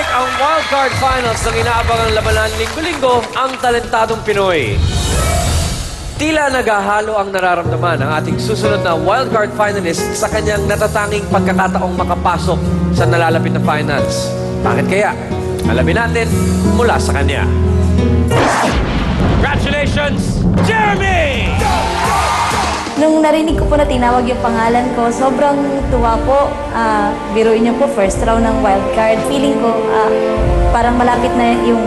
Bumabalik ang wildcard finals ng inaabangang labanan linggo-linggo, ang talentadong Pinoy. Tila naghahalo ang nararamdaman ng ating susunod na wildcard finalist sa kanyang natatanging pagkakataong makapasok sa nalalapit na finals. Bakit kaya? Alamin natin mula sa kanya. Congratulations, Jeremy! Nung narinig ko po na tinawag yung pangalan ko, sobrang tuwa po. Biruin niyo po, first round ng wildcard. Feeling ko, parang malapit na yung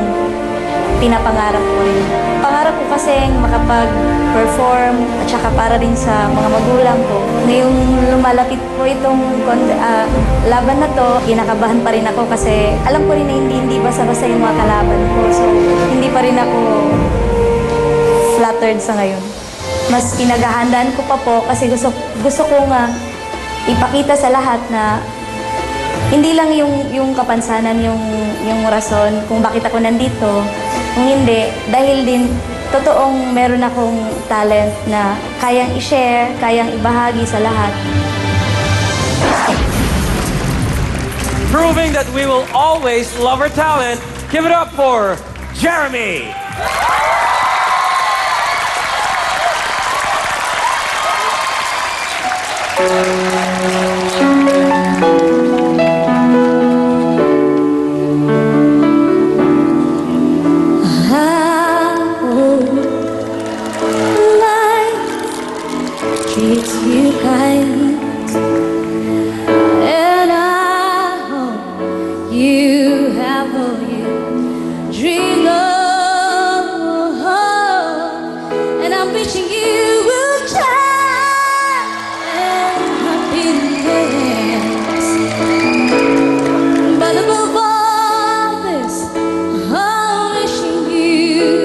pinapangarap ko rin. Pangarap ko kasi makapag-perform at saka para rin sa mga magulang ko. Ngayong lumalapit po itong laban na to, kinakabahan pa rin ako kasi alam ko rin na hindi basta-basta yung mga kalaban ko. So, hindi pa rin ako flattered sa ngayon. Mas pinaghahandaan ko pa po kasi gusto ko nga ipakita sa lahat na hindi lang yung kapansanan, yung rason kung bakit ako nandito. Kung hindi, dahil din totoong meron akong talent na kayang i-share, kayang ibahagi sa lahat. Proving that we will always love our talent, give it up for Jeremy! Treats you kind, and I hope you have all you dream of, and I'm wishing you will try and happiness. But above all this, I'm wishing you.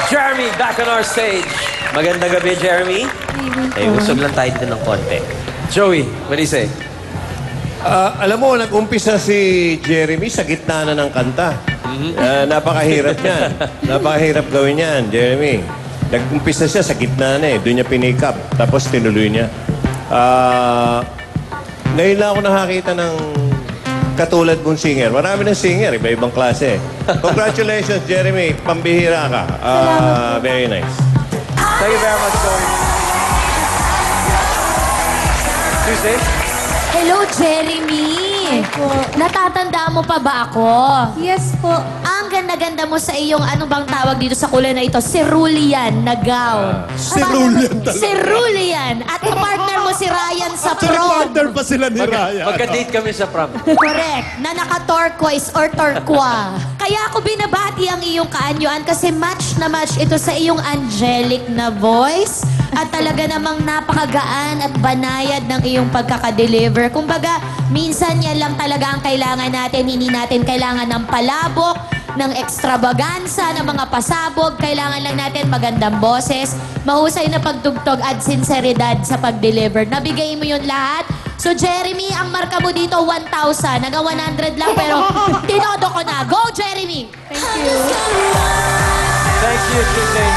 Jeremy, back on our stage. Magandang gabi, Jeremy. Usog lang tayo dito ng konti. Joey, what do you say? Alam mo, nag-umpisa si Jeremy sa gitna na ng kanta. Napakahirap yan. Napakahirap gawin yan, Jeremy. Nag-umpisa siya sa gitna na eh. Doon niya pinikap. Tapos tinuloy niya. Ngayon lang ako nakakita ng katulad mong singer. Marami ng singer, iba-ibang klase. Congratulations, Jeremy. Pambihira ka. Very nice. Thank you very much, Joey. Tuesday? Hello, Jeremy! Natatanda mo pa ba ako? Yes po. Ang ganda-ganda mo sa iyong, ano bang tawag dito sa kulay na ito? Cerulean na gown. Cerulean talaga. Cerulean. At kapartner mo si Ryan sa prom. Partner pa sila ni Ryan. Magka-date kami sa prom. Correct. Na naka-turquoise or turqua. Kaya ako binabati ang iyong kaanyuan kasi match na match ito sa iyong angelic na voice. At talaga namang napakagaan at banayad ng iyong pagkakadeliver. Kumbaga, minsan yan lang talaga ang kailangan natin. Hindi natin kailangan ng palabok, ng extravaganza, ng mga pasabog. Kailangan lang natin magandang boses, mahusay na pagtugtog at sinseridad sa pag-deliver. Nabigay mo yun lahat. So Jeremy, ang marka mo dito 1,000. Naga 100 lang pero tinodo ko na. Go Jeremy! Thank you. Thank you, Tuesday.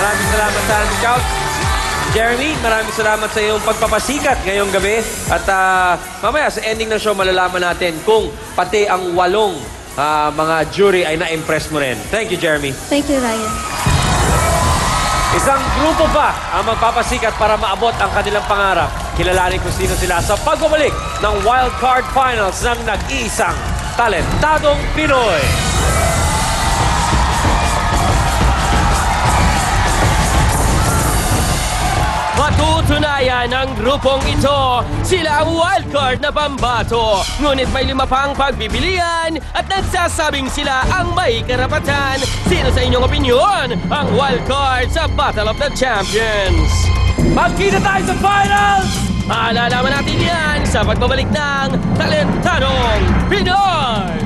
Maraming salamat sa Scout. Jeremy, maraming salamat sa iyong pagpapasikat ngayong gabi. At mamaya sa ending ng show, malalaman natin kung pati ang 8 mga jury ay na-impress mo rin. Thank you, Jeremy. Thank you, Ryan. Isang grupo pa ang magpapasikat para maabot ang kanilang pangarap. Kilalanin kung sino sila sa pagbabalik ng Wild Card Finals ng nag-iisang talentadong Pinoy. Matutunayan ng grupong ito, sila ang wildcard na pambato. Ngunit may 5 pang pagbibilian at nagsasabing sila ang may karapatan. Sino sa inyong opinyon ang wildcard sa Battle of the Champions? Magkita tayo sa finals! Malalaman natin yan sa pagbabalik ng Talentadong Pinoy!